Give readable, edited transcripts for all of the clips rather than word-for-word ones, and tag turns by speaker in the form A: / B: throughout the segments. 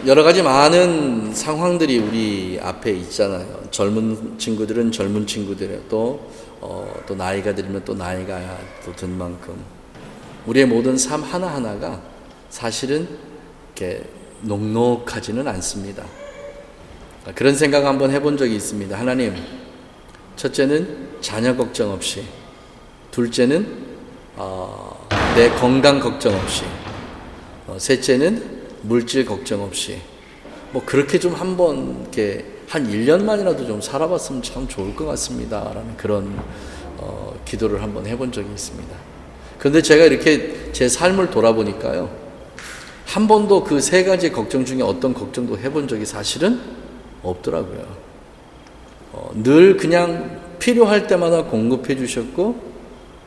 A: 여러 가지 많은 상황들이 우리 앞에 있잖아요. 젊은 친구들은 젊은 친구들에 또 나이가 들면 또 나이가 또 든 만큼 우리의 모든 삶 하나하나가 사실은 이렇게 녹록하지는 않습니다. 그런 생각 한번 해본 적이 있습니다. 하나님, 첫째는 자녀 걱정 없이, 둘째는 내 건강 걱정 없이, 셋째는 물질 걱정 없이, 뭐 그렇게 좀 한번 이렇게 한 1년만이라도 좀 살아봤으면 참 좋을 것 같습니다. 라는 그런 기도를 한번 해본 적이 있습니다. 그런데 제가 이렇게 제 삶을 돌아보니까요, 한 번도 그 세 가지 걱정 중에 어떤 걱정도 해본 적이 사실은 없더라고요. 늘 그냥 필요할 때마다 공급해 주셨고,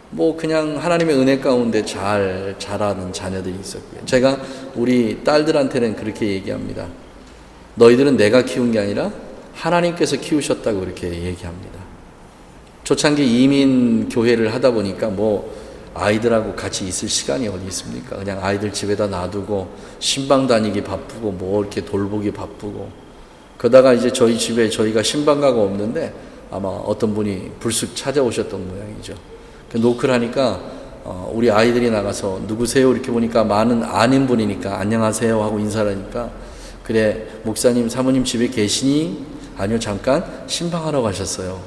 A: 뭐 그냥 하나님의 은혜 가운데 잘 자라는 자녀들이 있었고요. 제가 우리 딸들한테는 그렇게 얘기합니다. 너희들은 내가 키운 게 아니라 하나님께서 키우셨다고 그렇게 얘기합니다. 초창기 이민 교회를 하다 보니까 뭐 아이들하고 같이 있을 시간이 어디 있습니까? 그냥 아이들 집에다 놔두고 신방 다니기 바쁘고 뭐 이렇게 돌보기 바쁘고, 그러다가 이제 저희 집에 저희가 신방가가 없는데 아마 어떤 분이 불쑥 찾아오셨던 모양이죠. 노크를 하니까 우리 아이들이 나가서 누구세요? 이렇게 보니까 많은 아는 분이니까 안녕하세요 하고 인사를 하니까, 그래 목사님 사모님 집에 계시니? 아니요, 잠깐 신방하러 가셨어요.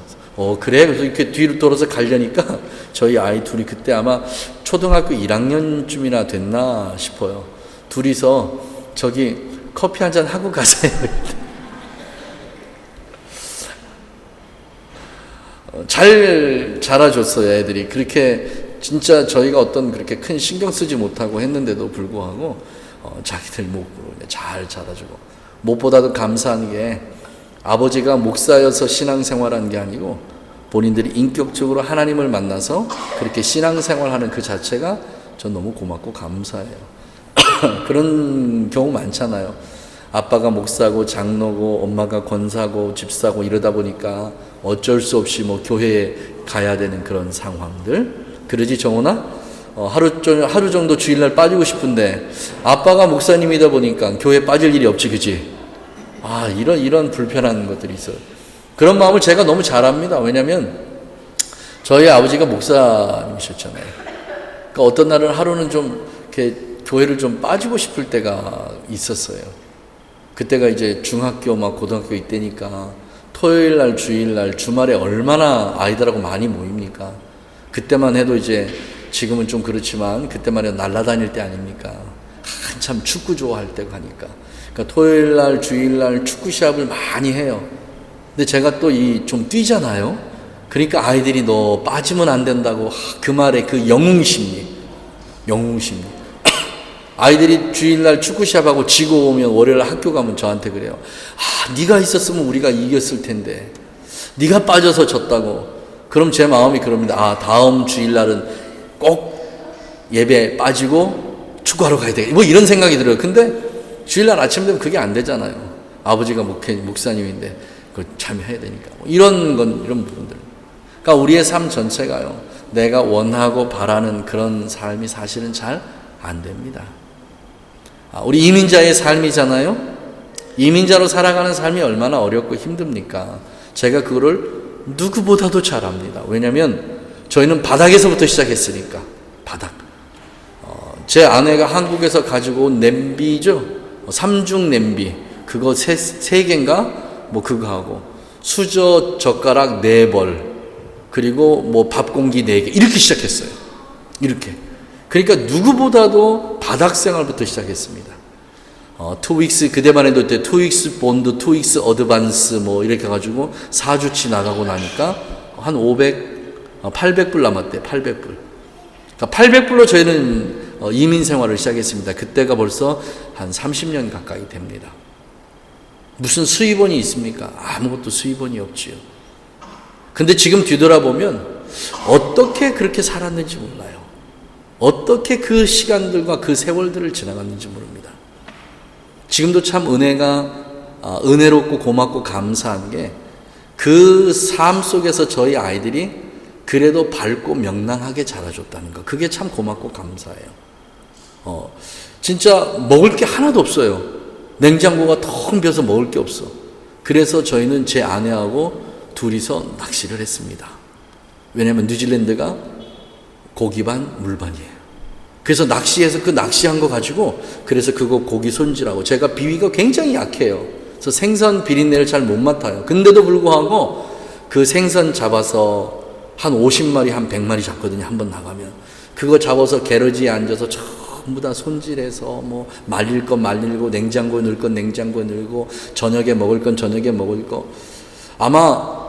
A: 그래? 그래서 이렇게 뒤로 돌아서 가려니까 저희 아이 둘이 그때 아마 초등학교 1학년쯤이나 됐나 싶어요. 둘이서 저기 커피 한잔 하고 가세요. 잘 자라줬어요, 애들이. 그렇게 진짜 저희가 어떤 그렇게 큰 신경 쓰지 못하고 했는데도 불구하고 자기들 목으로 잘 자라주고, 무엇보다도 감사한 게 아버지가 목사여서 신앙생활한 게 아니고 본인들이 인격적으로 하나님을 만나서 그렇게 신앙생활하는 그 자체가 전 너무 고맙고 감사해요. 그런 경우 많잖아요. 아빠가 목사고 장로고 엄마가 권사고 집사고 이러다 보니까 어쩔 수 없이 뭐 교회에 가야 되는 그런 상황들. 그러지 정훈아? 하루 정도 주일날 빠지고 싶은데 아빠가 목사님이다 보니까 교회에 빠질 일이 없지, 그치? 이런 불편한 것들이 있어요. 그런 마음을 제가 너무 잘 압니다. 왜냐면 저희 아버지가 목사님이셨잖아요. 그러니까 어떤 날은 하루는 좀 이렇게 교회를 좀 빠지고 싶을 때가 있었어요. 그때가 이제 중학교 막 고등학교 이때니까 토요일 날, 주일 날, 주말에 얼마나 아이들하고 많이 모입니까? 그때만 해도 이제 지금은 좀 그렇지만 그때만 해도 날아다닐 때 아닙니까? 한참 축구 좋아할 때고 하니까. 그러니까 토요일 날, 주일 날 축구 시합을 많이 해요. 근데 제가 또 좀 뛰잖아요. 그러니까 아이들이 너 빠지면 안 된다고 그 말에 그 영웅심리. 아이들이 주일날 축구 시합하고 지고 오면 월요일 학교 가면 저한테 그래요. 네가 있었으면 우리가 이겼을 텐데 네가 빠져서 졌다고. 그럼 제 마음이 그럽니다. 다음 주일날은 꼭 예배 빠지고 축구하러 가야 되겠다. 뭐 이런 생각이 들어요. 근데 주일날 아침 되면 그게 안 되잖아요. 아버지가 목사님인데 그걸 참여해야 되니까. 이런 부분들. 그러니까 우리의 삶 전체가요, 내가 원하고 바라는 그런 삶이 사실은 잘 안 됩니다. 우리 이민자의 삶이잖아요. 이민자로 살아가는 삶이 얼마나 어렵고 힘듭니까? 제가 그거를 누구보다도 잘 압니다. 왜냐하면 저희는 바닥에서부터 시작했으니까. 바닥. 제 아내가 한국에서 가지고 온 냄비죠. 삼중 냄비. 그거 세 개인가? 뭐 그거 하고 수저 젓가락 4벌, 그리고 뭐 밥 공기 4개, 이렇게 시작했어요. 이렇게. 그러니까 누구보다도 바닥 생활부터 시작했습니다. 2weeks, 그때만 해도 2weeks 본드, 2weeks 어드반스 뭐 이렇게 해가지고 4주치 나가고 나니까 한 800불 남았대요. 800불. 그러니까 800불로 저희는 이민 생활을 시작했습니다. 그때가 벌써 한 30년 가까이 됩니다. 무슨 수입원이 있습니까? 아무것도 수입원이 없지요. 근데 지금 뒤돌아보면 어떻게 그렇게 살았는지 몰라요. 어떻게 그 시간들과 그 세월들을 지나갔는지 모릅니다. 지금도 참 은혜롭고 고맙고 감사한 게 그 삶 속에서 저희 아이들이 그래도 밝고 명랑하게 자라줬다는 거. 그게 참 고맙고 감사해요. 진짜 먹을 게 하나도 없어요. 냉장고가 텅 비어서 먹을 게 없어. 그래서 저희는 제 아내하고 둘이서 낚시를 했습니다. 왜냐하면 뉴질랜드가 고기반 물반이에요. 그래서 낚시해서 그 낚시한 거 가지고 그래서 그거 고기 손질하고, 제가 비위가 굉장히 약해요. 그래서 생선 비린내를 잘 못 맡아요. 근데도 불구하고 그 생선 잡아서 한 50마리, 한 100마리 잡거든요. 한 번 나가면. 그거 잡아서 게러지에 앉아서 전부 다 손질해서 뭐 말릴 건 말리고, 냉장고에 넣을 건 냉장고에 넣고, 저녁에 먹을 건 저녁에 먹을 거. 아마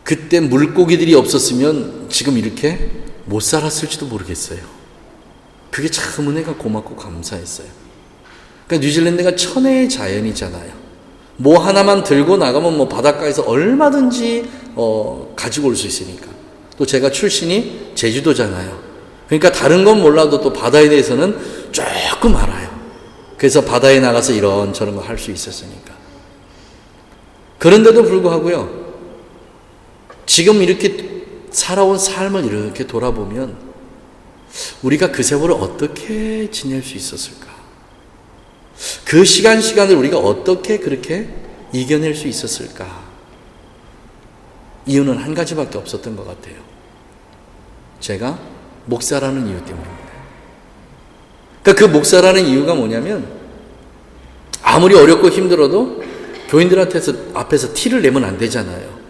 A: 그때 물고기들이 없었으면 지금 이렇게 못 살았을지도 모르겠어요. 그게 참 은혜가 고맙고 감사했어요. 그러니까 뉴질랜드가 천혜의 자연이잖아요. 뭐 하나만 들고 나가면 뭐 바닷가에서 얼마든지 가지고 올 수 있으니까. 또 제가 출신이 제주도잖아요. 그러니까 다른 건 몰라도 또 바다에 대해서는 조금 알아요. 그래서 바다에 나가서 이런저런 거 할 수 있었으니까. 그런데도 불구하고요, 지금 이렇게 살아온 삶을 이렇게 돌아보면 우리가 그 세월을 어떻게 지낼 수 있었을까? 그 시간을 우리가 어떻게 그렇게 이겨낼 수 있었을까? 이유는 한 가지밖에 없었던 것 같아요. 제가 목사라는 이유 때문입니다. 그러니까 그 목사라는 이유가 뭐냐면, 아무리 어렵고 힘들어도 교인들한테 앞에서 티를 내면 안 되잖아요.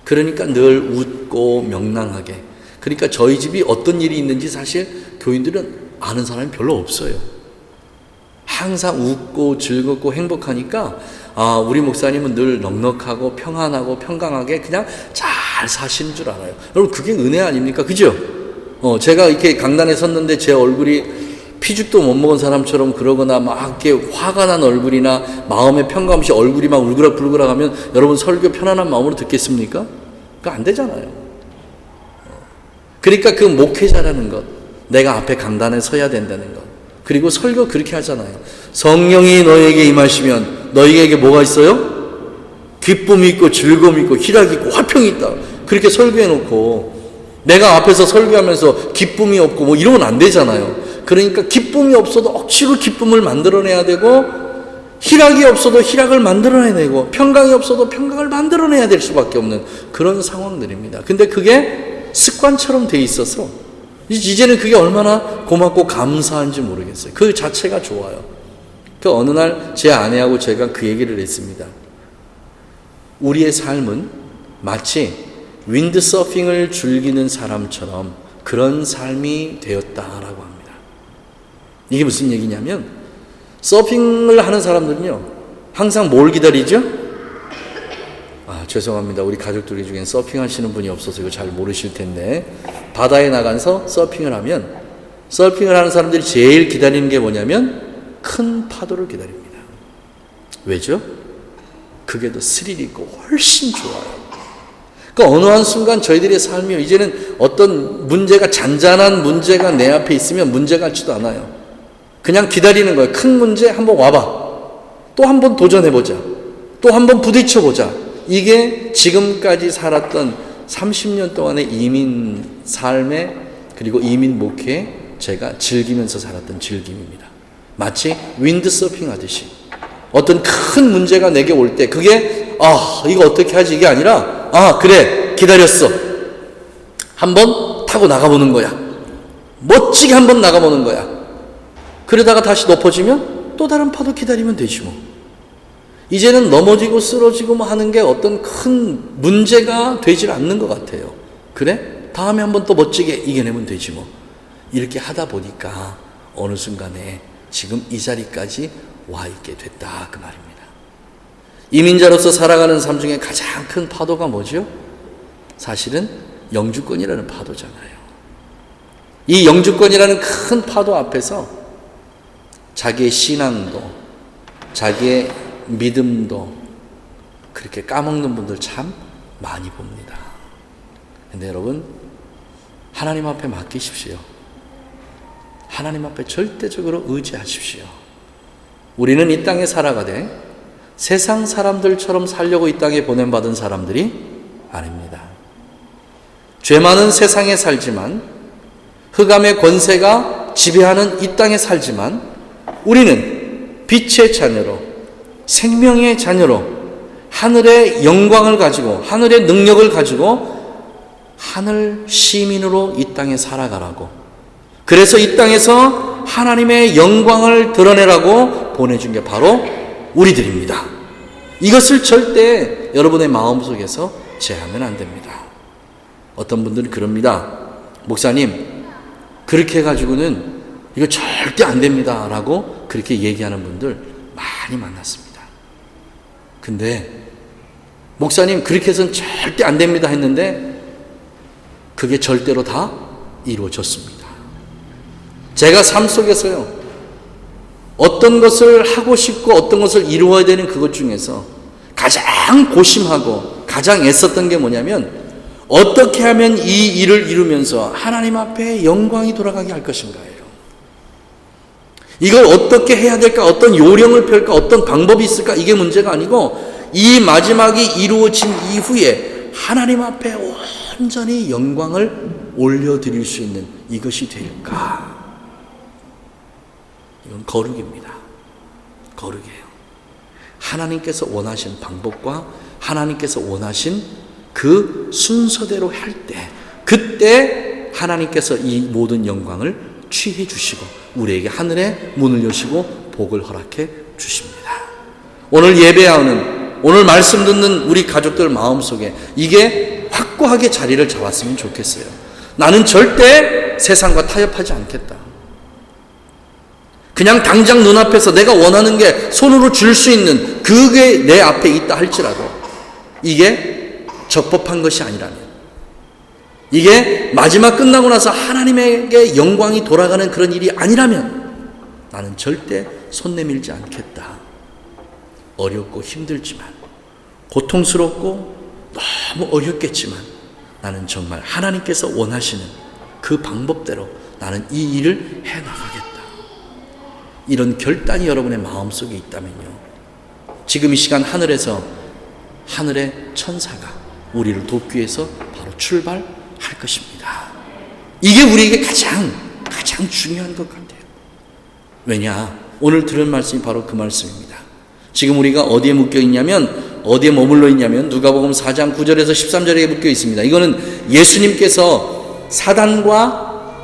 A: 그러니까 늘 웃고 명랑하게. 그러니까 저희 집이 어떤 일이 있는지 사실 교인들은 아는 사람이 별로 없어요. 항상 웃고 즐겁고 행복하니까 우리 목사님은 늘 넉넉하고 평안하고 평강하게 그냥 잘 사시는 줄 알아요. 여러분, 그게 은혜 아닙니까? 그죠? 제가 이렇게 강단에 섰는데 제 얼굴이 피죽도 못 먹은 사람처럼 그러거나 막 이렇게 화가 난 얼굴이나 마음의 평가 없이 얼굴이 막 울그락불그락 하면 여러분 설교 편안한 마음으로 듣겠습니까? 그거 안 되잖아요. 그러니까 그 목회자라는 것, 내가 앞에 강단에 서야 된다는 것, 그리고 설교 그렇게 하잖아요. 성령이 너에게 임하시면 너에게 뭐가 있어요? 기쁨이 있고 즐거움이 있고 희락이 있고 화평이 있다. 그렇게 설교해놓고 내가 앞에서 설교하면서 기쁨이 없고 뭐 이러면 안 되잖아요. 그러니까 기쁨이 없어도 억지로 기쁨을 만들어내야 되고, 희락이 없어도 희락을 만들어내야 되고, 평강이 없어도 평강을 만들어내야 될 수밖에 없는 그런 상황들입니다. 근데 그게 습관처럼 돼 있어서 이제는 그게 얼마나 고맙고 감사한지 모르겠어요. 그 자체가 좋아요. 그 어느 날 제 아내하고 제가 그 얘기를 했습니다. 우리의 삶은 마치 윈드서핑을 즐기는 사람처럼 그런 삶이 되었다라고 합니다. 이게 무슨 얘기냐면, 서핑을 하는 사람들은요 항상 뭘 기다리죠? 죄송합니다. 우리 가족들 중엔 서핑하시는 분이 없어서 이거 잘 모르실 텐데, 바다에 나가서 서핑을 하면, 서핑을 하는 사람들이 제일 기다리는 게 뭐냐면 큰 파도를 기다립니다. 왜죠? 그게 더 스릴 있고 훨씬 좋아요. 그러니까 어느 한순간 저희들의 삶이 이제는 어떤 문제가, 잔잔한 문제가 내 앞에 있으면 문제 같지도 않아요. 그냥 기다리는 거예요. 큰 문제 한번 와봐. 또 한번 도전해보자. 또 한번 부딪혀보자. 이게 지금까지 살았던 30년 동안의 이민 삶에, 그리고 이민 목회에 제가 즐기면서 살았던 즐김입니다. 마치 윈드서핑 하듯이 어떤 큰 문제가 내게 올 때 그게 이거 어떻게 하지 이게 아니라 그래 기다렸어. 한번 타고 나가보는 거야. 멋지게 한번 나가보는 거야. 그러다가 다시 높아지면 또 다른 파도 기다리면 되지 뭐. 이제는 넘어지고 쓰러지고 뭐 하는 게 어떤 큰 문제가 되질 않는 것 같아요. 그래? 다음에 한번 또 멋지게 이겨내면 되지 뭐. 이렇게 하다 보니까 어느 순간에 지금 이 자리까지 와 있게 됐다 그 말입니다. 이민자로서 살아가는 삶 중에 가장 큰 파도가 뭐죠? 사실은 영주권이라는 파도잖아요. 이 영주권이라는 큰 파도 앞에서 자기의 신앙도, 자기의 믿음도 그렇게 까먹는 분들 참 많이 봅니다. 근데 여러분, 하나님 앞에 맡기십시오. 하나님 앞에 절대적으로 의지하십시오. 우리는 이 땅에 살아가되 세상 사람들처럼 살려고 이 땅에 보냄받은 사람들이 아닙니다. 죄 많은 세상에 살지만, 흑암의 권세가 지배하는 이 땅에 살지만, 우리는 빛의 자녀로, 생명의 자녀로, 하늘의 영광을 가지고, 하늘의 능력을 가지고 하늘 시민으로 이 땅에 살아가라고, 그래서 이 땅에서 하나님의 영광을 드러내라고 보내준 게 바로 우리들입니다. 이것을 절대 여러분의 마음속에서 제하면 안 됩니다. 어떤 분들은 그럽니다. 목사님, 그렇게 해가지고는 이거 절대 안 됩니다 라고 그렇게 얘기하는 분들 많이 만났습니다. 근데 목사님, 그렇게 해서는 절대 안 됩니다 했는데 그게 절대로 다 이루어졌습니다. 제가 삶 속에서요, 어떤 것을 하고 싶고 어떤 것을 이루어야 되는 그것 중에서 가장 고심하고 가장 애썼던 게 뭐냐면, 어떻게 하면 이 일을 이루면서 하나님 앞에 영광이 돌아가게 할 것인가요? 이걸 어떻게 해야 될까? 어떤 요령을 펼까? 어떤 방법이 있을까? 이게 문제가 아니고, 이 마지막이 이루어진 이후에 하나님 앞에 온전히 영광을 올려드릴 수 있는 이것이 될까? 이건 거룩입니다. 거룩이에요. 하나님께서 원하신 방법과 하나님께서 원하신 그 순서대로 할 때, 그때 하나님께서 이 모든 영광을 취해 주시고 우리에게 하늘의 문을 여시고 복을 허락해 주십니다. 오늘 예배하는, 오늘 말씀 듣는 우리 가족들 마음속에 이게 확고하게 자리를 잡았으면 좋겠어요. 나는 절대 세상과 타협하지 않겠다. 그냥 당장 눈앞에서 내가 원하는 게 손으로 줄 수 있는 그게 내 앞에 있다 할지라도 이게 적법한 것이 아니라면, 이게 마지막 끝나고 나서 하나님에게 영광이 돌아가는 그런 일이 아니라면 나는 절대 손 내밀지 않겠다. 어렵고 힘들지만, 고통스럽고 너무 어렵겠지만 나는 정말 하나님께서 원하시는 그 방법대로 나는 이 일을 해나가겠다. 이런 결단이 여러분의 마음속에 있다면요, 지금 이 시간 하늘에서 하늘의 천사가 우리를 돕기 위해서 바로 출발할 것입니다. 이게 우리에게 가장 중요한 것 같아요. 왜냐? 오늘 들은 말씀이 바로 그 말씀입니다. 지금 우리가 어디에 묶여 있냐면, 어디에 머물러 있냐면 누가복음 4장 9절에서 13절에 묶여 있습니다. 이거는 예수님께서 사단과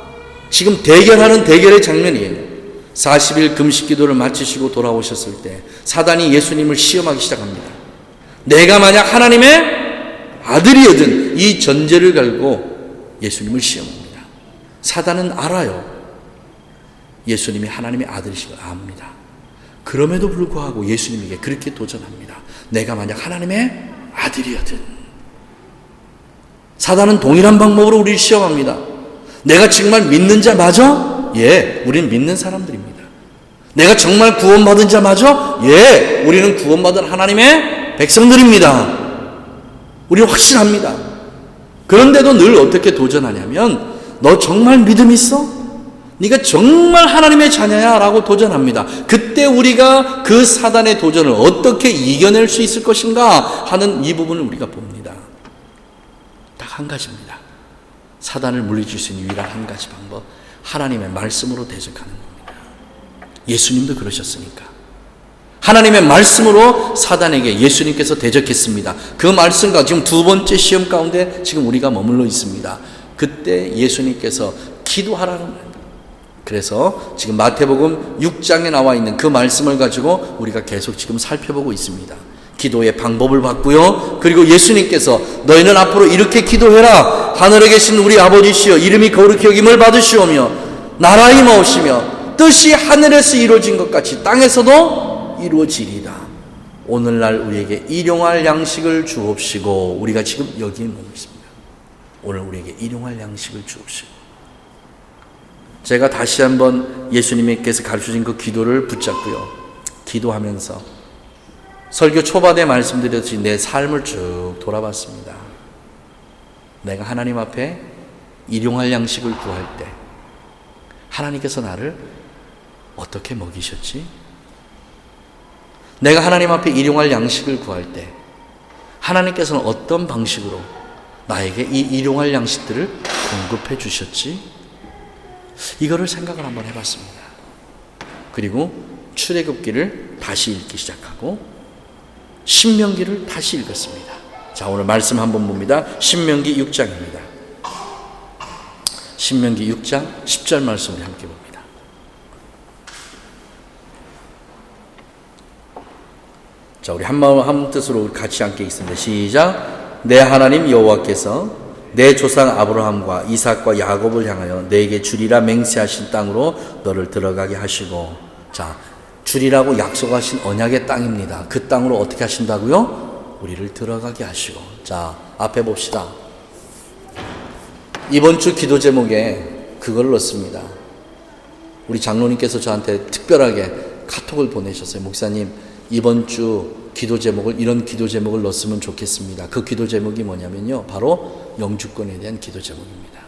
A: 지금 대결하는 대결의 장면이에요. 40일 금식 기도를 마치시고 돌아오셨을 때 사단이 예수님을 시험하기 시작합니다. 내가 만약 하나님의 아들이거든, 이 전제를 걸고 예수님을 시험합니다. 사단은 알아요. 예수님이 하나님의 아들이신 걸 압니다. 그럼에도 불구하고 예수님에게 그렇게 도전합니다. 내가 만약 하나님의 아들이거든. 사단은 동일한 방법으로 우리를 시험합니다. 내가 정말 믿는 자 맞아? 예, 우리는 믿는 사람들입니다. 내가 정말 구원받은 자 맞아? 예, 우리는 구원받은 하나님의 백성들입니다. 우리는 확신합니다. 그런데도 늘 어떻게 도전하냐면, 너 정말 믿음 있어? 네가 정말 하나님의 자녀야? 라고 도전합니다. 그때 우리가 그 사단의 도전을 어떻게 이겨낼 수 있을 것인가 하는 이 부분을 우리가 봅니다. 딱 한 가지입니다. 사단을 물리칠 수 있는 유일한 한 가지 방법, 하나님의 말씀으로 대적하는 겁니다. 예수님도 그러셨으니까 하나님의 말씀으로 사단에게 예수님께서 대적했습니다. 그 말씀과 지금 두 번째 시험 가운데 지금 우리가 머물러 있습니다. 그때 예수님께서 기도하라는 거예요. 그래서 지금 마태복음 6장에 나와 있는 그 말씀을 가지고 우리가 계속 지금 살펴보고 있습니다. 기도의 방법을 봤고요. 그리고 예수님께서 너희는 앞으로 이렇게 기도해라. 하늘에 계신 우리 아버지시여, 이름이 거룩히 여김을 받으시오며 나라의 임하오시며 뜻이 하늘에서 이루어진 것 같이 땅에서도 이루어지리이다. 오늘날 우리에게 일용할 양식을 주옵시고, 우리가 지금 여기에 머물고 있습니다. 오늘 우리에게 일용할 양식을 주옵시고. 제가 다시 한번 예수님께서 가르쳐주신 그 기도를 붙잡고요, 기도하면서 설교 초반에 말씀드렸듯이 내 삶을 쭉 돌아봤습니다. 내가 하나님 앞에 일용할 양식을 구할 때 하나님께서 나를 어떻게 먹이셨지? 내가 하나님 앞에 일용할 양식을 구할 때 하나님께서는 어떤 방식으로 나에게 이 일용할 양식들을 공급해 주셨지? 이거를 생각을 한번 해봤습니다. 그리고 출애굽기를 다시 읽기 시작하고 신명기를 다시 읽었습니다. 자, 오늘 말씀 한번 봅니다. 신명기 6장입니다. 신명기 6장 10절 말씀을 함께 봅니다. 자, 우리 한마음 한뜻으로 같이 함께 읽습니다. 시작. 내 하나님 여호와께서 내 조상 아브라함과 이삭과 야곱을 향하여 내게 주리라 맹세하신 땅으로 너를 들어가게 하시고, 자, 주리라고 약속하신 언약의 땅입니다. 그 땅으로 어떻게 하신다고요? 우리를 들어가게 하시고. 자, 앞에 봅시다. 이번 주 기도 제목에 그걸 넣습니다. 우리 장로님께서 저한테 특별하게 카톡을 보내셨어요. 목사님, 이번 주 기도 제목을, 이런 기도 제목을 넣었으면 좋겠습니다. 그 기도 제목이 뭐냐면요, 바로 영주권에 대한 기도 제목입니다.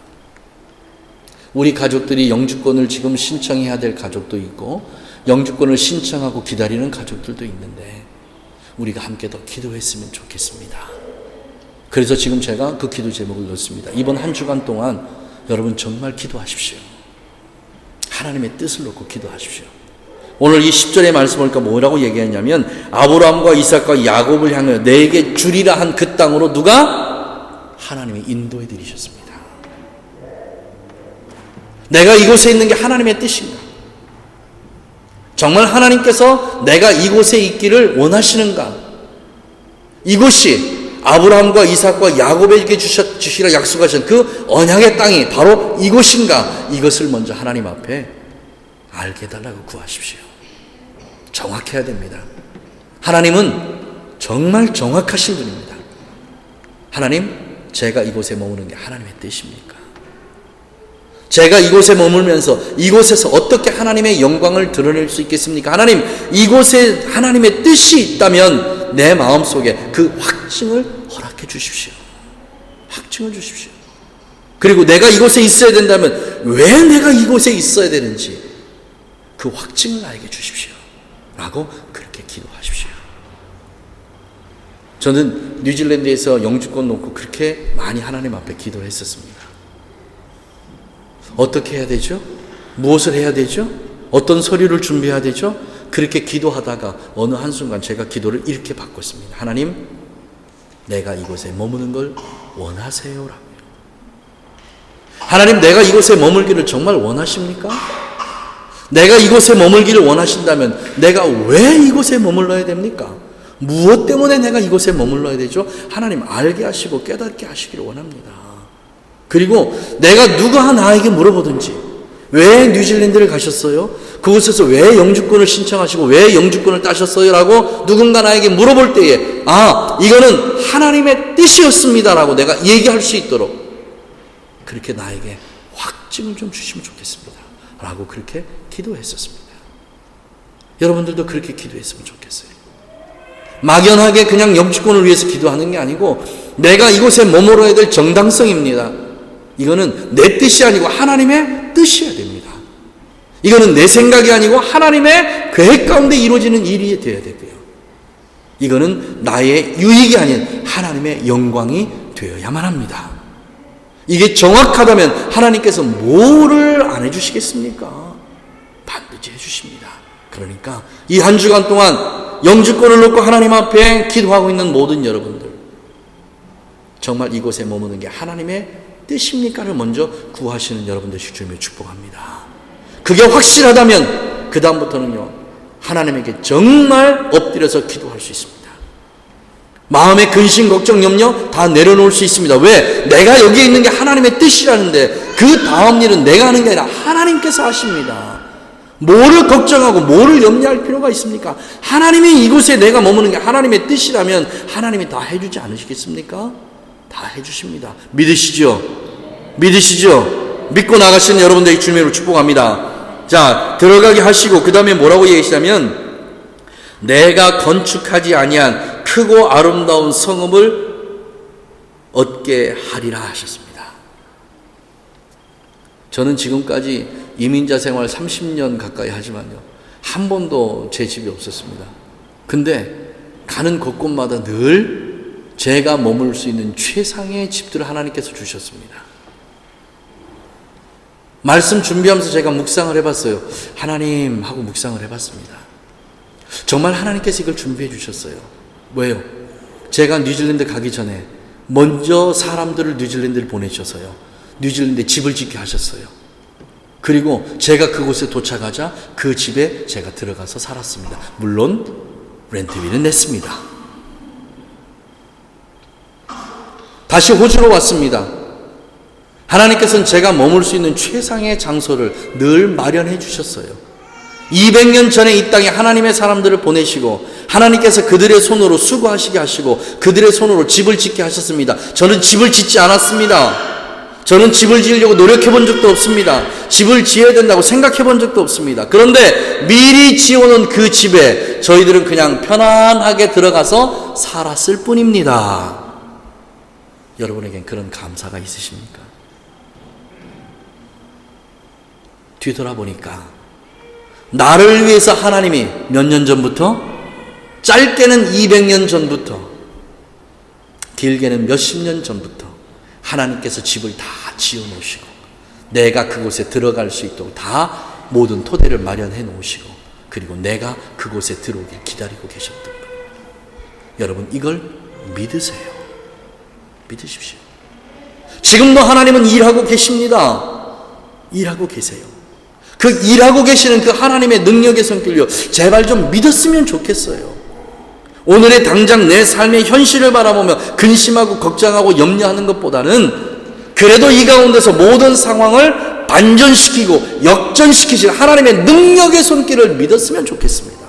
A: 우리 가족들이 영주권을 지금 신청해야 될 가족도 있고 영주권을 신청하고 기다리는 가족들도 있는데 우리가 함께 더 기도했으면 좋겠습니다. 그래서 지금 제가 그 기도 제목을 넣었습니다. 이번 한 주간 동안 여러분 정말 기도하십시오. 하나님의 뜻을 놓고 기도하십시오. 오늘 이 10절의 말씀을 보니까 뭐라고 얘기했냐면, 아브라함과 이삭과 야곱을 향하여 내게 주리라 한 그 땅으로 누가? 하나님이 인도해 드리셨습니다. 내가 이곳에 있는 게 하나님의 뜻인가? 정말 하나님께서 내가 이곳에 있기를 원하시는가? 이곳이 아브라함과 이삭과 야곱에게 주시라 약속하신 그 언약의 땅이 바로 이곳인가? 이것을 먼저 하나님 앞에 알게 해달라고 구하십시오. 정확해야 됩니다. 하나님은 정말 정확하신 분입니다. 하나님, 제가 이곳에 머무는 게 하나님의 뜻입니까? 제가 이곳에 머물면서 이곳에서 어떻게 하나님의 영광을 드러낼 수 있겠습니까? 하나님, 이곳에 하나님의 뜻이 있다면 내 마음속에 그 확증을 허락해 주십시오. 확증을 주십시오. 그리고 내가 이곳에 있어야 된다면 왜 내가 이곳에 있어야 되는지 그 확증을 알게 주십시오. 라고 그렇게 기도하십시오. 저는 뉴질랜드에서 영주권 놓고 그렇게 많이 하나님 앞에 기도했었습니다. 어떻게 해야 되죠? 무엇을 해야 되죠? 어떤 서류를 준비해야 되죠? 그렇게 기도하다가 어느 한순간 제가 기도를 이렇게 바꿨습니다. 하나님, 내가 이곳에 머무는 걸 원하세요라고요. 하나님, 내가 이곳에 머물기를 정말 원하십니까? 내가 이곳에 머물기를 원하신다면 내가 왜 이곳에 머물러야 됩니까? 무엇 때문에 내가 이곳에 머물러야 되죠? 하나님 알게 하시고 깨닫게 하시기를 원합니다. 그리고 내가 누가 나에게 물어보든지 왜 뉴질랜드를 가셨어요? 그곳에서 왜 영주권을 신청하시고 왜 영주권을 따셨어요? 라고 누군가 나에게 물어볼 때에 이거는 하나님의 뜻이었습니다 라고 내가 얘기할 수 있도록 그렇게 나에게 확증을 좀 주시면 좋겠습니다 라고 그렇게 기도했었습니다. 여러분들도 그렇게 기도했으면 좋겠어요. 막연하게 그냥 영주권을 위해서 기도하는 게 아니고 내가 이곳에 머물러야 될 정당성입니다. 이거는 내 뜻이 아니고 하나님의 뜻이어야 됩니다. 이거는 내 생각이 아니고 하나님의 계획 가운데 이루어지는 일이 되어야 되고요. 이거는 나의 유익이 아닌 하나님의 영광이 되어야만 합니다. 이게 정확하다면 하나님께서 뭐를 안 해주시겠습니까? 반드시 해주십니다. 그러니까 이 한 주간 동안 영주권을 놓고 하나님 앞에 기도하고 있는 모든 여러분들, 정말 이곳에 머무는 게 하나님의 뜻입니까를 먼저 구하시는 여러분들 주님을 축복합니다. 그게 확실하다면 그 다음부터는요, 하나님에게 정말 엎드려서 기도할 수 있습니다. 마음의 근심, 걱정, 염려 다 내려놓을 수 있습니다. 왜? 내가 여기에 있는 게 하나님의 뜻이라는데 그 다음 일은 내가 하는 게 아니라 하나님께서 하십니다. 뭐를 걱정하고 뭐를 염려할 필요가 있습니까? 하나님이 이곳에 내가 머무는 게 하나님의 뜻이라면 하나님이 다 해주지 않으시겠습니까? 다 해주십니다. 믿으시죠? 믿으시죠? 믿고 나가시는 여러분들의 주님으로 축복합니다. 자, 들어가게 하시고 그 다음에 뭐라고 얘기하시냐면 내가 건축하지 아니한 크고 아름다운 성읍을 얻게 하리라 하셨습니다. 저는 지금까지 이민자 생활 30년 가까이 하지만요, 한 번도 제 집이 없었습니다. 근데 가는 곳곳마다 늘 제가 머물 수 있는 최상의 집들을 하나님께서 주셨습니다. 말씀 준비하면서 제가 묵상을 해봤어요. 하나님 하고 묵상을 해봤습니다. 정말 하나님께서 이걸 준비해 주셨어요. 왜요? 제가 뉴질랜드 가기 전에 먼저 사람들을 뉴질랜드를 보내셔서요, 뉴질랜드에 집을 짓게 하셨어요. 그리고 제가 그곳에 도착하자 그 집에 제가 들어가서 살았습니다. 물론 렌트비는 냈습니다. 다시 호주로 왔습니다. 하나님께서는 제가 머물 수 있는 최상의 장소를 늘 마련해 주셨어요. 200년 전에 이 땅에 하나님의 사람들을 보내시고 하나님께서 그들의 손으로 수고하시게 하시고 그들의 손으로 집을 짓게 하셨습니다. 저는 집을 짓지 않았습니다. 저는 집을 지으려고 노력해 본 적도 없습니다. 집을 지어야 된다고 생각해 본 적도 없습니다. 그런데 미리 지어놓은 그 집에 저희들은 그냥 편안하게 들어가서 살았을 뿐입니다. 여러분에겐 그런 감사가 있으십니까? 뒤돌아보니까 나를 위해서 하나님이 몇 년 전부터, 짧게는 200년 전부터, 길게는 몇십 년 전부터 하나님께서 집을 다 지어 놓으시고 내가 그곳에 들어갈 수 있도록 다 모든 토대를 마련해 놓으시고 그리고 내가 그곳에 들어오길 기다리고 계셨던 거예요. 여러분, 이걸 믿으세요. 믿으십시오. 지금도 하나님은 일하고 계십니다. 일하고 계세요. 그 일하고 계시는 그 하나님의 능력의 손길요, 제발 좀 믿었으면 좋겠어요. 오늘의 당장 내 삶의 현실을 바라보며 근심하고 걱정하고 염려하는 것보다는 그래도 이 가운데서 모든 상황을 반전시키고 역전시키실 하나님의 능력의 손길을 믿었으면 좋겠습니다.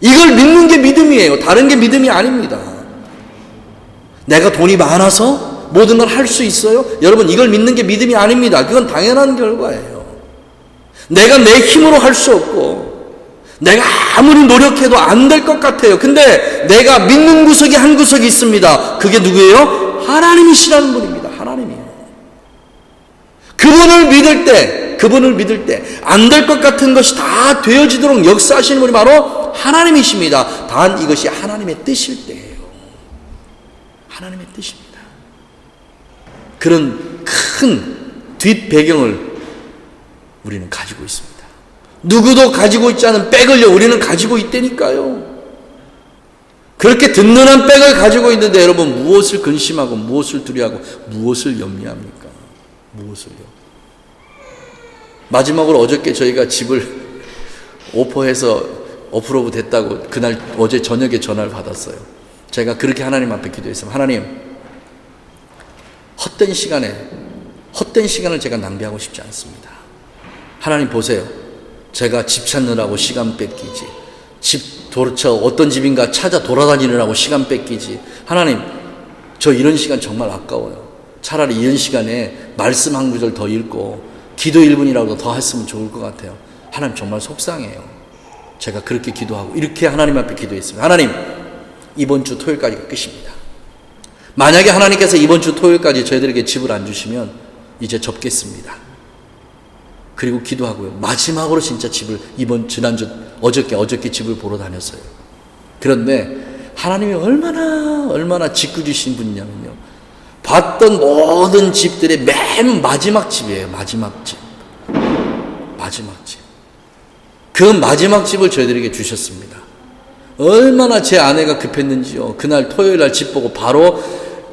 A: 이걸 믿는 게 믿음이에요. 다른 게 믿음이 아닙니다. 내가 돈이 많아서 모든 걸 할 수 있어요? 여러분, 이걸 믿는 게 믿음이 아닙니다. 그건 당연한 결과예요. 내가 내 힘으로 할 수 없고 내가 아무리 노력해도 안 될 것 같아요. 근데 내가 믿는 구석이 한 구석이 있습니다. 그게 누구예요? 하나님이시라는 분입니다. 하나님이에요. 그분을 믿을 때 안 될 것 같은 것이 다 되어지도록 역사하시는 분이 바로 하나님이십니다. 단 이것이 하나님의 뜻일 때예요. 하나님의 뜻입니다. 그런 큰 뒷배경을 우리는 가지고 있습니다. 누구도 가지고 있지 않은 백을요, 우리는 가지고 있다니까요. 그렇게 든든한 백을 가지고 있는데 여러분, 무엇을 근심하고 무엇을 두려워하고 무엇을 염려합니까? 무엇을요? 마지막으로 어저께 저희가 집을 오퍼해서 어프로브 됐다고 그날 어제 저녁에 전화를 받았어요. 제가 그렇게 하나님 앞에 기도했어요. 하나님, 헛된 시간을 제가 낭비하고 싶지 않습니다. 하나님 보세요. 제가 집 찾느라고 시간 뺏기지, 저 어떤 집인가 찾아 돌아다니느라고 시간 뺏기지. 하나님, 저 이런 시간 정말 아까워요. 차라리 이런 시간에 말씀 한 구절 더 읽고 기도 1분이라도 더 했으면 좋을 것 같아요. 하나님, 정말 속상해요. 제가 그렇게 기도하고 이렇게 하나님 앞에 기도했습니다. 하나님, 이번 주 토요일까지가 끝입니다. 만약에 하나님께서 이번 주 토요일까지 저희들에게 집을 안 주시면 이제 접겠습니다. 그리고 기도하고요, 마지막으로 진짜 집을 어저께 집을 보러 다녔어요. 그런데 하나님이 얼마나 짓궂으신 분이냐면요, 봤던 모든 집들의 맨 마지막 집이에요. 마지막 집. 그 마지막 집을 저희들에게 주셨습니다. 얼마나 제 아내가 급했는지요. 그날 토요일날 집 보고 바로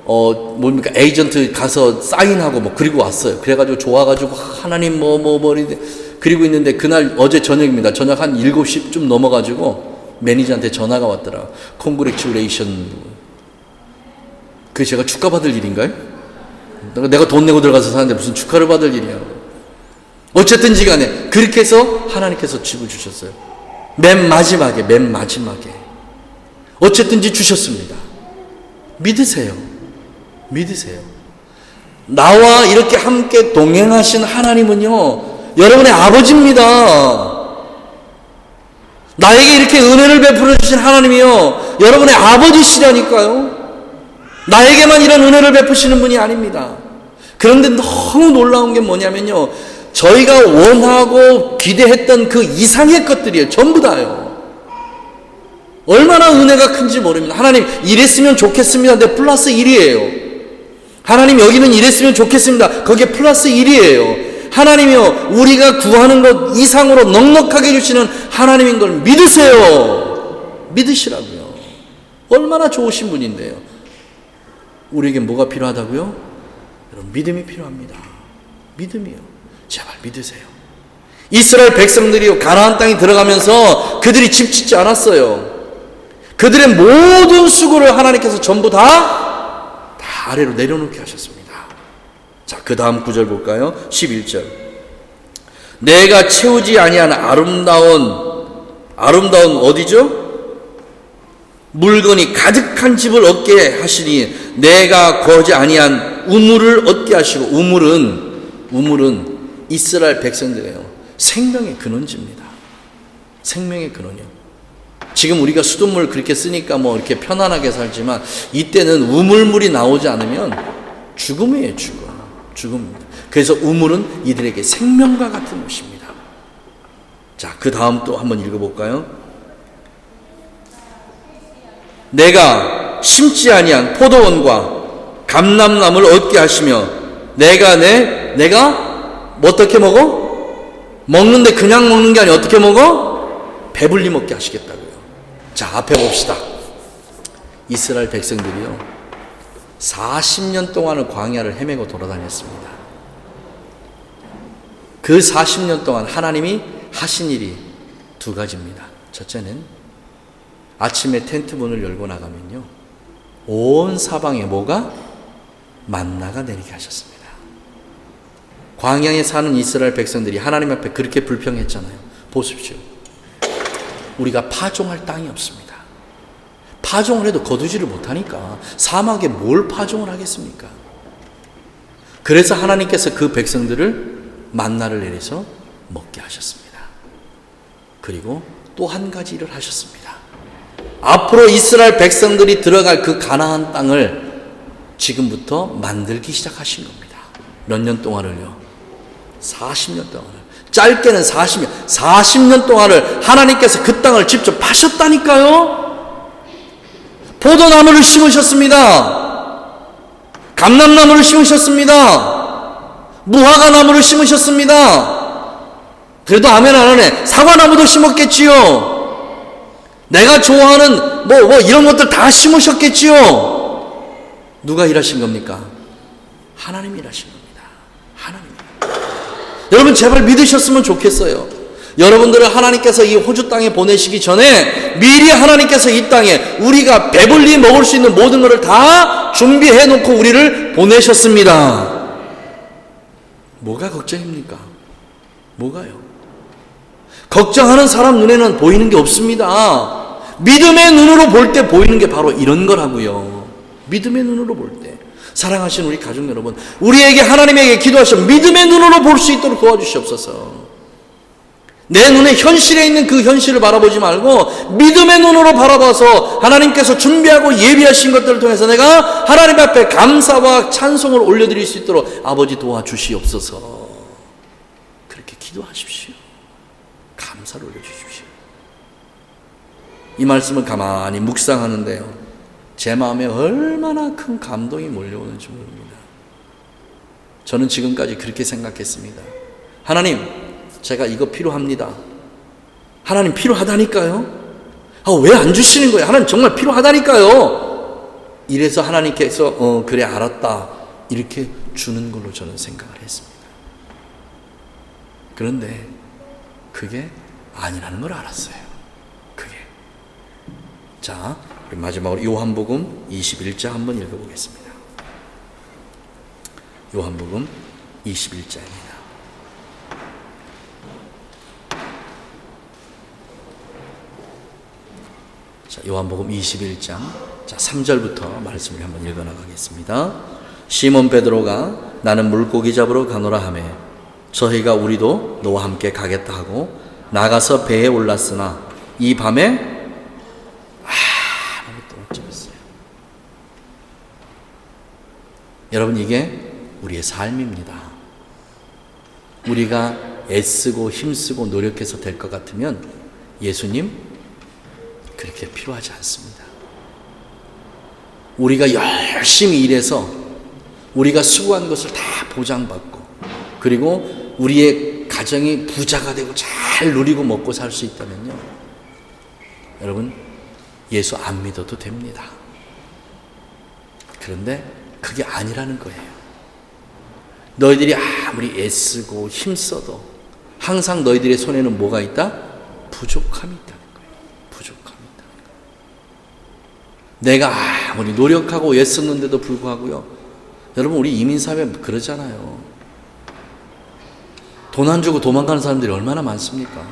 A: 에이전트 가서 사인하고 그리고 왔어요. 그래가지고 좋아가지고 하나님 그리고 있는데 그날 어제 저녁입니다. 저녁 한 7시쯤 넘어가지고 매니저한테 전화가 왔더라. Congratulation. 그게 제가 축하받을 일인가요? 내가 돈 내고 들어가서 사는데 무슨 축하를 받을 일이야. 어쨌든지 간에 그렇게 해서 하나님께서 집을 주셨어요. 맨 마지막에 어쨌든지 주셨습니다. 믿으세요. 나와 이렇게 함께 동행하신 하나님은요, 여러분의 아버지입니다. 나에게 이렇게 은혜를 베풀어 주신 하나님이요, 여러분의 아버지시라니까요. 나에게만 이런 은혜를 베푸시는 분이 아닙니다. 그런데 너무 놀라운 게 뭐냐면요, 저희가 원하고 기대했던 그 이상의 것들이에요. 전부 다요. 얼마나 은혜가 큰지 모릅니다. 하나님, 이랬으면 좋겠습니다. 근데 플러스 1이에요. 하나님, 여기는 이랬으면 좋겠습니다. 거기에 플러스 1이에요. 하나님이요, 우리가 구하는 것 이상으로 넉넉하게 주시는 하나님인 걸 믿으세요. 믿으시라고요. 얼마나 좋으신 분인데요. 우리에게 뭐가 필요하다고요? 여러분, 믿음이 필요합니다. 믿음이요. 제발 믿으세요. 이스라엘 백성들이 가나안 땅에 들어가면서 그들이 집 짓지 않았어요. 그들의 모든 수고를 하나님께서 전부 다 아래로 내려놓게 하셨습니다. 자, 그 다음 구절 볼까요? 11절. 내가 채우지 아니한 아름다운 어디죠? 물건이 가득한 집을 얻게 하시니 내가 거지 아니한 우물을 얻게 하시고, 우물은 이스라엘 백성들이에요. 생명의 근원지입니다. 생명의 근원이요. 지금 우리가 수돗물 그렇게 쓰니까 뭐 이렇게 편안하게 살지만 이때는 우물물이 나오지 않으면 죽음이에요. 죽음입니다. 그래서 우물은 이들에게 생명과 같은 곳입니다. 자, 그 다음 또 한번 읽어볼까요? 내가 심지 아니한 포도원과 감람나무를 얻게 하시며 내가 어떻게 먹어? 먹는데 그냥 먹는 게 아니라 어떻게 먹어? 배불리 먹게 하시겠다고요. 자, 앞에 봅시다. 이스라엘 백성들이요, 40년 동안을 광야를 헤매고 돌아다녔습니다. 그 40년 동안 하나님이 하신 일이 두 가지입니다. 첫째는 아침에 텐트 문을 열고 나가면요, 온 사방에 뭐가? 만나가 내리게 하셨습니다. 광야에 사는 이스라엘 백성들이 하나님 앞에 그렇게 불평했잖아요. 보십시오. 우리가 파종할 땅이 없습니다. 파종을 해도 거두지를 못하니까 사막에 뭘 파종을 하겠습니까? 그래서 하나님께서 그 백성들을 만나를 내려서 먹게 하셨습니다. 그리고 또 한 가지 일을 하셨습니다. 앞으로 이스라엘 백성들이 들어갈 그 가나안 땅을 지금부터 만들기 시작하신 겁니다. 몇 년 동안을요? 40년 동안을. 짧게는 40년 동안을 하나님께서 그 땅을 직접 파셨다니까요. 포도나무를 심으셨습니다. 감람나무를 심으셨습니다. 무화과나무를 심으셨습니다. 그래도 아멘 안 하네. 사과나무도 심었겠지요. 내가 좋아하는 뭐 이런 것들 다 심으셨겠지요. 누가 일하신 겁니까? 하나님이 일하신 겁니다. 하나님. 여러분, 제발 믿으셨으면 좋겠어요. 여러분들을 하나님께서 이 호주 땅에 보내시기 전에 미리 하나님께서 이 땅에 우리가 배불리 먹을 수 있는 모든 것을 다 준비해 놓고 우리를 보내셨습니다. 뭐가 걱정입니까? 뭐가요? 걱정하는 사람 눈에는 보이는 게 없습니다. 믿음의 눈으로 볼 때 보이는 게 바로 이런 거라고요. 믿음의 눈으로 볼 때. 사랑하시는 우리 가족 여러분, 우리에게 하나님에게 기도하셔 믿음의 눈으로 볼 수 있도록 도와주시옵소서. 내 눈에 현실에 있는 그 현실을 바라보지 말고 믿음의 눈으로 바라봐서 하나님께서 준비하고 예비하신 것들을 통해서 내가 하나님 앞에 감사와 찬송을 올려드릴 수 있도록 아버지 도와주시옵소서. 그렇게 기도하십시오. 감사를 올려주십시오. 이 말씀을 가만히 묵상하는데요, 제 마음에 얼마나 큰 감동이 몰려오는지 모릅니다. 저는 지금까지 그렇게 생각했습니다. 하나님, 제가 이거 필요합니다. 하나님 필요하다니까요. 왜 안 주시는 거예요? 하나님 정말 필요하다니까요. 이래서 하나님께서 그래 알았다 이렇게 주는 걸로 저는 생각을 했습니다. 그런데 그게 아니라는 걸 알았어요. 자, 마지막으로 요한복음 21장 한번 읽어보겠습니다. 요한복음 21장입니다. 자, 요한복음 21장, 자, 3절부터 말씀을 한번 읽어나가겠습니다. 시몬 베드로가 나는 물고기 잡으러 가노라 하매 저희가 우리도 너와 함께 가겠다 하고 나가서 배에 올랐으나 이 밤에 아무것도 못 잡았어요. 여러분, 이게 우리의 삶입니다. 우리가 애쓰고 힘쓰고 노력해서 될 것 같으면 예수님 그렇게 필요하지 않습니다. 우리가 열심히 일해서 우리가 수고한 것을 다 보장받고 그리고 우리의 가정이 부자가 되고 잘 누리고 먹고 살 수 있다면요, 여러분 예수 안 믿어도 됩니다. 그런데 그게 아니라는 거예요. 너희들이 아무리 애쓰고 힘써도 항상 너희들의 손에는 뭐가 있다? 부족함이 있다는 거예요. 부족함이 있다는 거예요. 내가 아무리 노력하고 애썼는데도 불구하고요. 여러분, 우리 이민사회 그러잖아요. 돈 안 주고 도망가는 사람들이 얼마나 많습니까?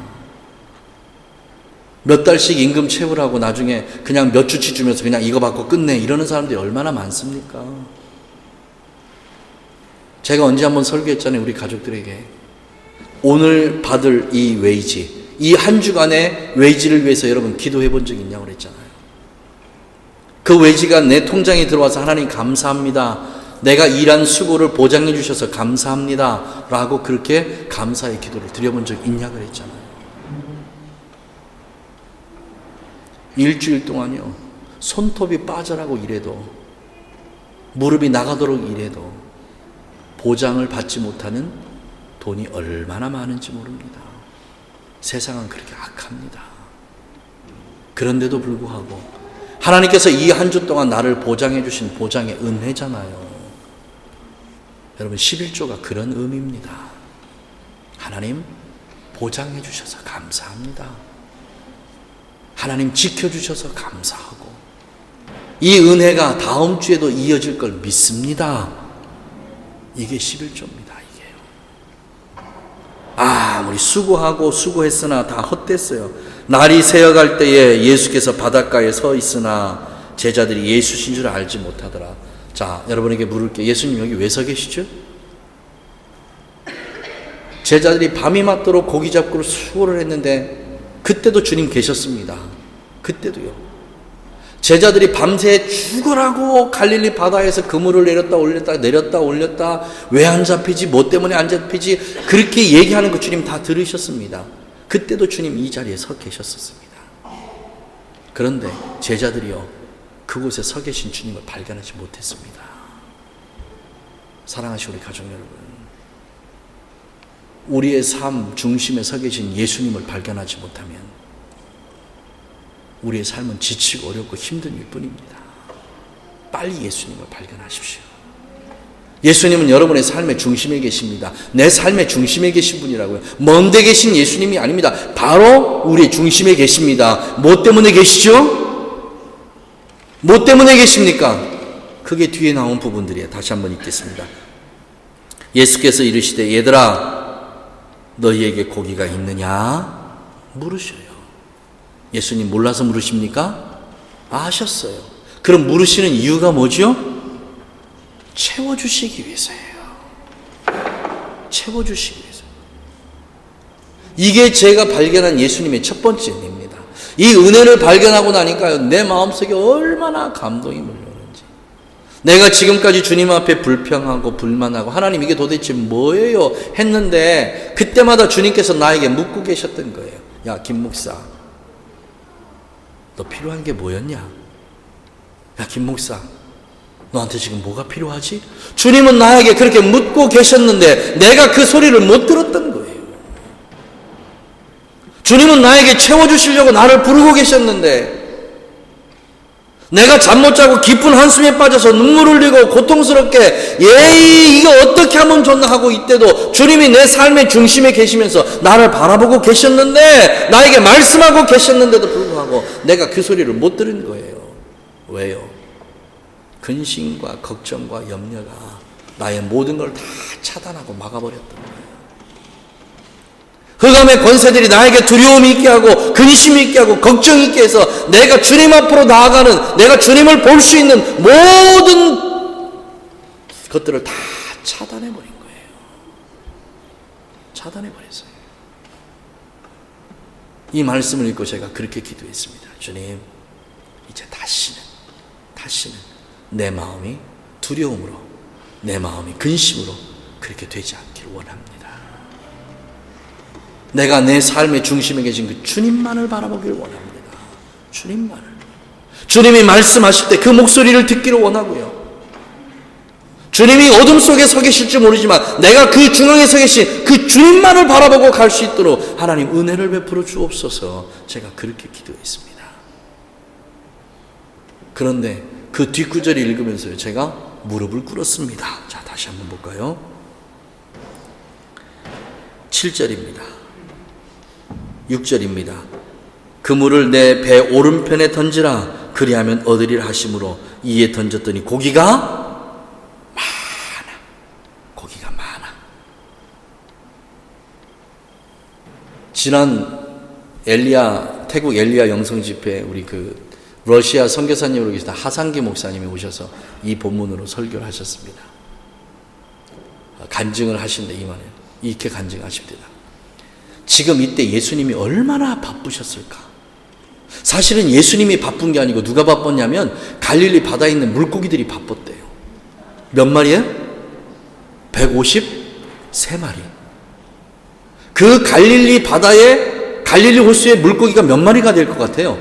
A: 몇 달씩 임금 채우라고 나중에 그냥 몇 주치 주면서 그냥 이거 받고 끝내 이러는 사람들이 얼마나 많습니까? 제가 언제 한번 설교했잖아요. 우리 가족들에게 오늘 받을 이 웨이지, 이 한 주간의 웨이지를 위해서 여러분 기도해 본 적 있냐고 그랬잖아요. 그 웨이지가 내 통장에 들어와서 하나님 감사합니다, 내가 일한 수고를 보장해 주셔서 감사합니다 라고 그렇게 감사의 기도를 드려본 적 있냐고 그랬잖아요. 일주일 동안요, 손톱이 빠져라고 일해도, 무릎이 나가도록 일해도 보장을 받지 못하는 돈이 얼마나 많은지 모릅니다. 세상은 그렇게 악합니다. 그런데도 불구하고 하나님께서 이 한 주 동안 나를 보장해 주신 보장의 은혜잖아요. 여러분, 11조가 그런 의미입니다. 하나님 보장해 주셔서 감사합니다. 하나님 지켜주셔서 감사하고 이 은혜가 다음 주에도 이어질 걸 믿습니다. 이게 11조입니다. 이게요. 아무리 수고하고 수고했으나 다 헛됐어요. 날이 새어갈 때에 예수께서 바닷가에 서 있으나 제자들이 예수신 줄 알지 못하더라. 자, 여러분에게 물을게요. 예수님 여기 왜 서 계시죠? 제자들이 밤이 맞도록 고기 잡기로 수고를 했는데 그때도 주님 계셨습니다. 그때도요. 제자들이 밤새 죽으라고 갈릴리 바다에서 그물을 내렸다 올렸다 내렸다 올렸다, 왜 안 잡히지, 뭐 때문에 안 잡히지, 그렇게 얘기하는 거 주님 다 들으셨습니다. 그때도 주님 이 자리에 서 계셨었습니다. 그런데 제자들이요, 그곳에 서 계신 주님을 발견하지 못했습니다. 사랑하시는 우리 가족 여러분, 우리의 삶 중심에 서 계신 예수님을 발견하지 못하면 우리의 삶은 지치고 어렵고 힘든 일뿐입니다. 빨리 예수님을 발견하십시오. 예수님은 여러분의 삶의 중심에 계십니다. 내 삶의 중심에 계신 분이라고요. 먼데 계신 예수님이 아닙니다. 바로 우리의 중심에 계십니다. 뭐 때문에 계시죠? 뭐 때문에 계십니까? 그게 뒤에 나온 부분들이에요. 다시 한번 읽겠습니다. 예수께서 이르시되 얘들아 너희에게 고기가 있느냐 물으셔요. 예수님 몰라서 물으십니까? 아셨어요. 그럼 물으시는 이유가 뭐죠? 채워주시기 위해서예요. 채워주시기 위해서. 이게 제가 발견한 예수님의 첫 번째 은혜입니다. 이 은혜를 발견하고 나니까요, 내 마음속에 얼마나 감동이 몰려오는지. 내가 지금까지 주님 앞에 불평하고 불만하고 하나님 이게 도대체 뭐예요 했는데 그때마다 주님께서 나에게 묻고 계셨던 거예요. 야, 김 목사, 너 필요한 게 뭐였냐? 야, 김 목사, 너한테 지금 뭐가 필요하지? 주님은 나에게 그렇게 묻고 계셨는데 내가 그 소리를 못 들었던 거예요. 주님은 나에게 채워주시려고 나를 부르고 계셨는데 내가 잠 못 자고 깊은 한숨에 빠져서 눈물 흘리고 고통스럽게 예이 이거 어떻게 하면 좋나 하고 이때도 주님이 내 삶의 중심에 계시면서 나를 바라보고 계셨는데, 나에게 말씀하고 계셨는데도 불구하고 내가 그 소리를 못 들은 거예요. 왜요? 근심과 걱정과 염려가 나의 모든 걸 다 차단하고 막아버렸던 거예요. 흑암의 권세들이 나에게 두려움이 있게 하고 근심이 있게 하고 걱정이 있게 해서 내가 주님 앞으로 나아가는, 내가 주님을 볼 수 있는 모든 것들을 다 차단해버린 거예요. 차단해버렸어요. 이 말씀을 읽고 제가 그렇게 기도했습니다. 주님, 이제 다시는 내 마음이 두려움으로, 내 마음이 근심으로 그렇게 되지 않기를 원합니다. 내가 내 삶의 중심에 계신 그 주님만을 바라보기를 원합니다. 주님만을. 주님이 말씀하실 때 그 목소리를 듣기를 원하고요. 주님이 어둠 속에 서 계실지 모르지만 내가 그 중앙에 서 계신 그 주님만을 바라보고 갈 수 있도록 하나님 은혜를 베풀어 주옵소서. 제가 그렇게 기도했습니다. 그런데 그 뒷구절을 읽으면서요, 제가 무릎을 꿇었습니다. 자, 다시 한번 볼까요? 7절입니다. 6절입니다. 그물을 내 배 오른편에 던지라. 그리하면 얻으리라 하심으로 이에 던졌더니 고기가 많아. 고기가 많아. 지난 태국 엘리야 영성 집회 우리 러시아 선교사님으로 계시다 하상기 목사님이 오셔서 이 본문으로 설교를 하셨습니다. 간증을 하신대 이만에 이렇게 간증하십니다. 지금 이때 예수님이 얼마나 바쁘셨을까? 사실은 예수님이 바쁜 게 아니고 누가 바빴냐면 갈릴리 바다에 있는 물고기들이 바빴대요. 몇 마리예요? 153마리. 그 갈릴리 바다에 갈릴리 호수에 물고기가 몇 마리가 될 것 같아요?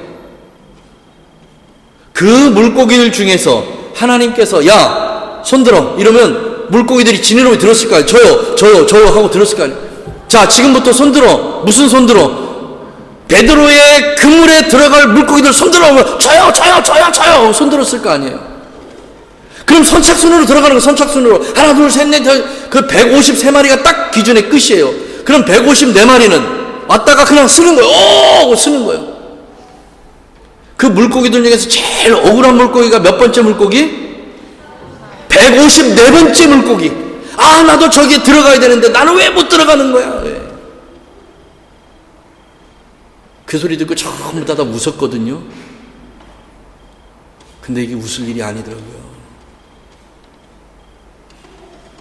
A: 그 물고기들 중에서 하나님께서 야 손들어 이러면 물고기들이 지네놈이 들었을 거예요. 저요 하고 들었을 거예요. 자 지금부터 손들어. 무슨 손들어? 베드로의 그물에 들어갈 물고기들 손들어. 저요 손들었을 거 아니에요. 그럼 선착순으로 들어가는 거 선착순으로 하나 둘 셋 넷 그 153마리가 딱 기준의 끝이에요. 그럼 154마리는 왔다가 그냥 쓰는 거예요. 오 쓰는 거예요. 그 물고기들 중에서 제일 억울한 물고기가 몇 번째 물고기? 154번째 물고기. 아 나도 저기에 들어가야 되는데 나는 왜 못 들어가는 거야? 왜? 그 소리 듣고 전부 다 웃었거든요. 근데 이게 웃을 일이 아니더라고요.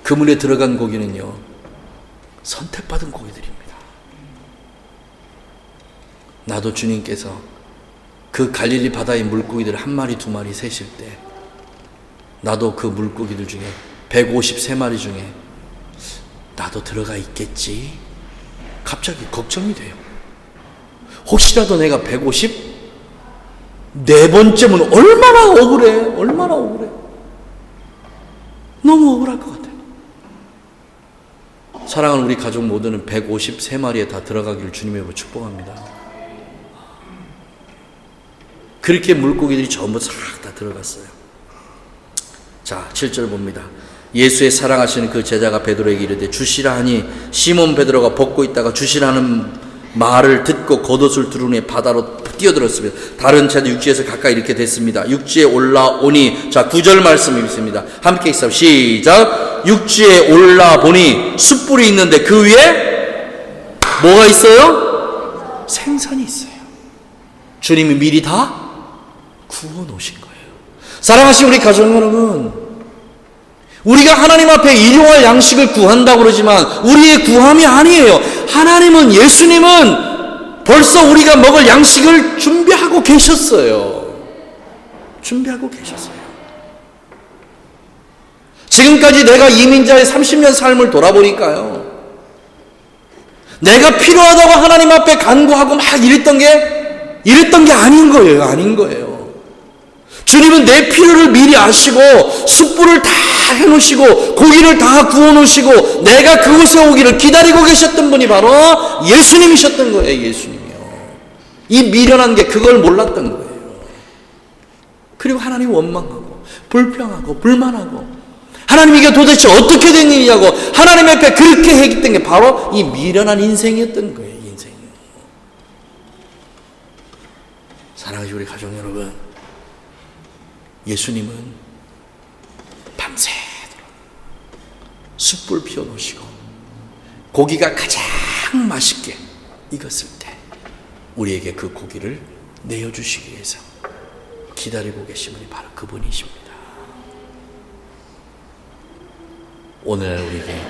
A: 그물에 들어간 고기는요 선택받은 고기들입니다. 나도 주님께서 그 갈릴리 바다의 물고기들 한 마리 두 마리 세실 때 나도 그 물고기들 중에 153마리 중에 나도 들어가 있겠지 갑자기 걱정이 돼요. 혹시라도 내가 154번째면 얼마나 억울해. 너무 억울할 것 같아요. 사랑하는 우리 가족 모두는 153마리에 다 들어가기를 주님의 이름으로 축복합니다. 그렇게 물고기들이 전부 싹 다 들어갔어요. 자 7절 봅니다. 예수의 사랑하시는 그 제자가 베드로에게 이르되 주시라 하니 시몬 베드로가 벗고 있다가 주시라는 말을 듣고 겉옷을 두른 후에 바다로 뛰어들었습니다. 다른 제자 육지에서 가까이 이렇게 됐습니다. 육지에 올라오니 자 9절 말씀이 있습니다. 함께 읽습니다. 시작. 육지에 올라보니 숯불이 있는데 그 위에 뭐가 있어요? 생선이 있어요. 주님이 미리 다 구워 놓으신 거예요. 사랑하시는 우리 가족 여러분, 우리가 하나님 앞에 일용할 양식을 구한다고 그러지만 우리의 구함이 아니에요. 하나님은 예수님은 벌써 우리가 먹을 양식을 준비하고 계셨어요. 지금까지 내가 이민자의 30년 삶을 돌아보니까요, 내가 필요하다고 하나님 앞에 간구하고 막 이랬던 게 아닌 거예요. 주님은 내 필요를 미리 아시고 숯불을 다 해놓으시고 고기를 다 구워놓으시고 내가 그곳에 오기를 기다리고 계셨던 분이 바로 예수님이셨던 거예요. 예수님이요. 이 미련한 게 그걸 몰랐던 거예요. 그리고 하나님 원망하고 불평하고 불만하고 하나님 이게 도대체 어떻게 된 일이냐고 하나님 앞에 그렇게 했던 게 바로 이 미련한 인생이었던 거예요. 인생이요. 사랑하는 우리 가족 여러분, 예수님은 밤새도록 숯불 피워놓으시고 고기가 가장 맛있게 익었을 때 우리에게 그 고기를 내어주시기 위해서 기다리고 계신 분이 바로 그분이십니다. 오늘날 우리에게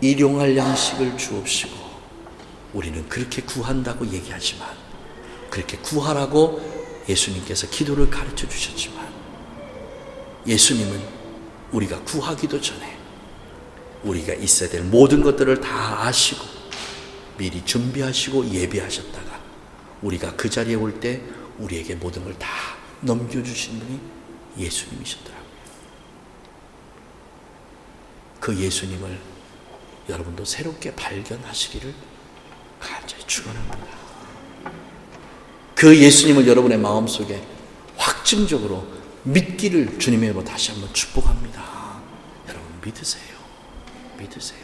A: 일용할 양식을 주옵시고 우리는 그렇게 구한다고 얘기하지만 그렇게 구하라고 예수님께서 기도를 가르쳐 주셨지만 예수님은 우리가 구하기도 전에 우리가 있어야 될 모든 것들을 다 아시고 미리 준비하시고 예비하셨다가 우리가 그 자리에 올 때 우리에게 모든 걸 다 넘겨주신 분이 예수님이셨더라고요. 그 예수님을 여러분도 새롭게 발견하시기를 간절히 축원합니다. 그 예수님을 여러분의 마음속에 확증적으로 믿기를 주님의 이름으로 다시 한번 축복합니다. 여러분 믿으세요. 믿으세요.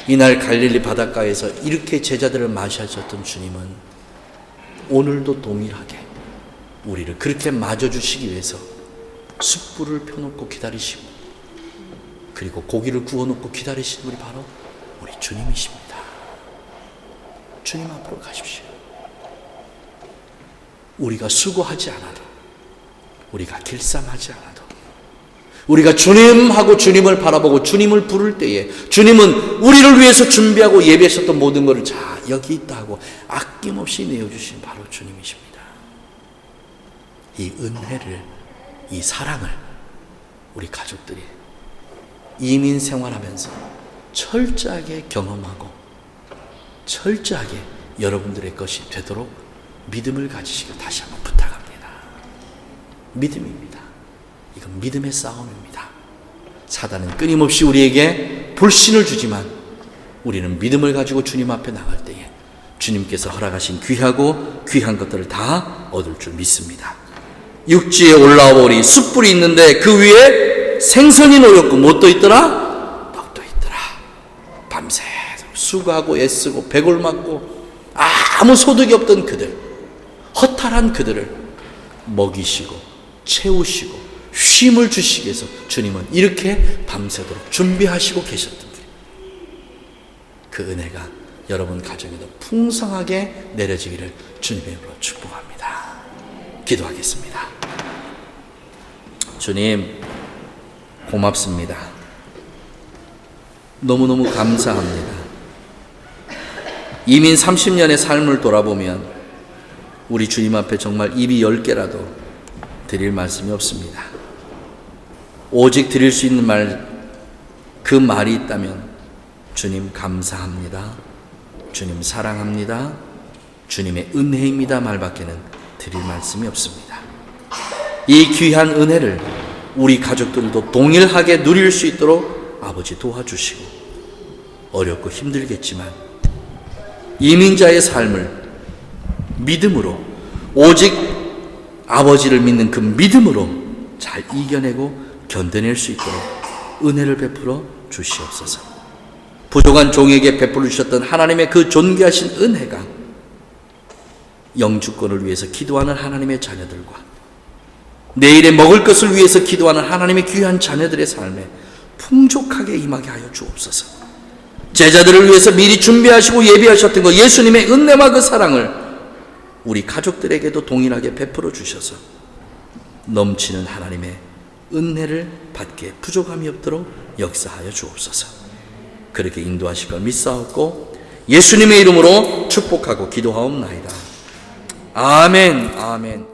A: 이날 갈릴리 바닷가에서 이렇게 제자들을 맞이하셨던 주님은 오늘도 동일하게 우리를 그렇게 맞아주시기 위해서 숯불을 펴놓고 기다리시고, 그리고 고기를 구워놓고 기다리시는 분이 바로 우리 주님이십니다. 주님 앞으로 가십시오. 우리가 수고하지 않아도, 우리가 길쌈하지 않아도, 우리가 주님하고 주님을 바라보고 주님을 부를 때에 주님은 우리를 위해서 준비하고 예배하셨던 모든 것을 자 여기 있다 하고 아낌없이 내어주신 바로 주님이십니다. 이 은혜를, 이 사랑을 우리 가족들이 이민 생활하면서 철저하게 경험하고 철저하게 여러분들의 것이 되도록 믿음을 가지시길 다시 한번 부탁합니다. 믿음입니다. 이건 믿음의 싸움입니다. 사단은 끊임없이 우리에게 불신을 주지만 우리는 믿음을 가지고 주님 앞에 나갈 때에 주님께서 허락하신 귀하고 귀한 것들을 다 얻을 줄 믿습니다. 육지에 올라와 보니 숯불이 있는데 그 위에 생선이 놓였고 뭣도 있더라? 떡도 있더라. 밤새도록 수고하고 애쓰고 배골 맞고 아무 소득이 없던 그들, 허탈한 그들을 먹이시고 채우시고 쉼을 주시기 위해서 주님은 이렇게 밤새도록 준비하시고 계셨던 분이에요. 그 은혜가 여러분 가정에도 풍성하게 내려지기를 주님의 이름으로 축복합니다. 기도하겠습니다. 주님 고맙습니다. 너무너무 감사합니다. 이민 30년의 삶을 돌아보면 우리 주님 앞에 정말 입이 10개라도 드릴 말씀이 없습니다. 오직 드릴 수 있는 말, 그 말이 있다면 주님 감사합니다, 주님 사랑합니다, 주님의 은혜입니다 말밖에는 드릴 말씀이 없습니다. 이 귀한 은혜를 우리 가족들도 동일하게 누릴 수 있도록 아버지 도와주시고, 어렵고 힘들겠지만 이민자의 삶을 믿음으로, 오직 아버지를 믿는 그 믿음으로 잘 이겨내고 견뎌낼 수 있도록 은혜를 베풀어 주시옵소서. 부족한 종에게 베풀어 주셨던 하나님의 그 존귀하신 은혜가 영주권을 위해서 기도하는 하나님의 자녀들과 내일에 먹을 것을 위해서 기도하는 하나님의 귀한 자녀들의 삶에 풍족하게 임하게 하여 주옵소서. 제자들을 위해서 미리 준비하시고 예비하셨던 것, 예수님의 은혜와 그 사랑을 우리 가족들에게도 동일하게 베풀어 주셔서 넘치는 하나님의 은혜를 받기에 부족함이 없도록 역사하여 주옵소서. 그렇게 인도하실 걸 믿사옵고 예수님의 이름으로 축복하고 기도하옵나이다. 아멘. 아멘.